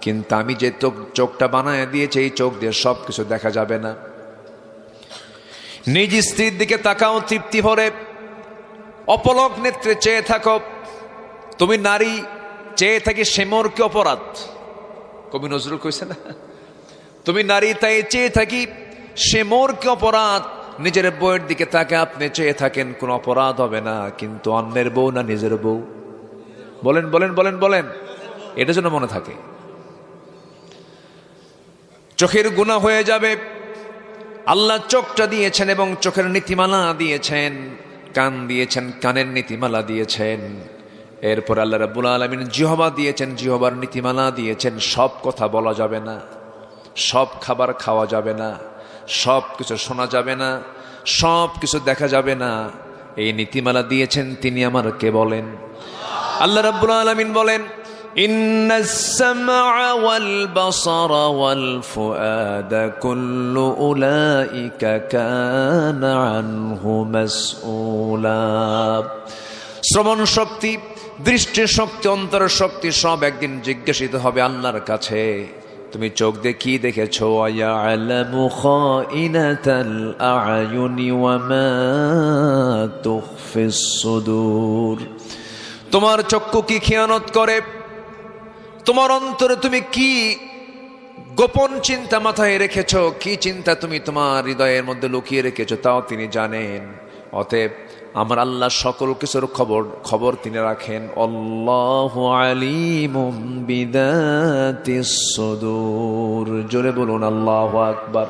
কিন্তু আমি যে চোখটা বানায় দিয়েছি এই চোখ দিয়ে সব কিছু দেখা যাবে না। নিজ স্ত্রীর দিকে তাকাও তৃপ্তি ভরে, অপলক নেত্রে চেয়ে থাকো। তুমি নারী চেয়ে থাকি সেমর কি অপরাধ? কবি নজরুল কইছে না, তুমি নারী তাই চেয়ে থাকি সেমর কি অপরাধ। নিজের বউয়ের দিকে তাকে আপনি চেয়ে থাকেন, কোন অপরাধ হবে না। কিন্তু অন্যের বউ না নিজের বউ? বলেন বলেন বলেন বলেন, এটা যেন মনে থাকে। চোখের গুনাহ হয়ে যাবে। আল্লাহ চোখটা দিয়েছেন এবং চোখের নীতিমালা দিয়েছেন, কান দিয়েছেন, কানের নীতিমালা দিয়েছেন। এরপর আল্লাহ রাব্বুল আলামিন জিহ্বা দিয়েছেন, জিহ্বার নীতিমালা দিয়েছেন। সব কথা বলা যাবে না, সব খাবার খাওয়া যাবে না, সব কিছু শোনা যাবে না, সব কিছু দেখা যাবে না। এই নীতিমালা দিয়েছেন তিনি আমার কে বলেন? আল্লাহ রাব্বুল আলামিন বলেন, ইন্নাস সামআ ওয়াল বাসারা ওয়াল ফুআদা কুল্লু উলাইকা কানা আনহু মাসউলা। শ্রবণ শক্তি, দৃষ্টি শক্তি, অন্তরের শক্তি সব একদিন জিজ্ঞাসিত হবে আল্লাহর কাছে। তুমি চোখ দিয়ে কি দেখেছো? ইয়ালামু খাইনাতাল আ'য়ুনি ওয়া মা তুখফিস সুদূর। তোমার চক্ষু কি খেয়ানত করে? তোমার অন্তরে তুমি কি গোপন চিন্তা মাথায় রেখেছো? কি চিন্তা তুমি তোমার হৃদয়ের মধ্যে লুকিয়ে রেখেছো তাও তিনি জানেন। অতএব আমার আল্লাহ সকল কিছুর খবর তিনি রাখেন। আল্লাহু আলিমুম বিযাতিস সুদূর। জোরে বলুন আল্লাহু আকবার।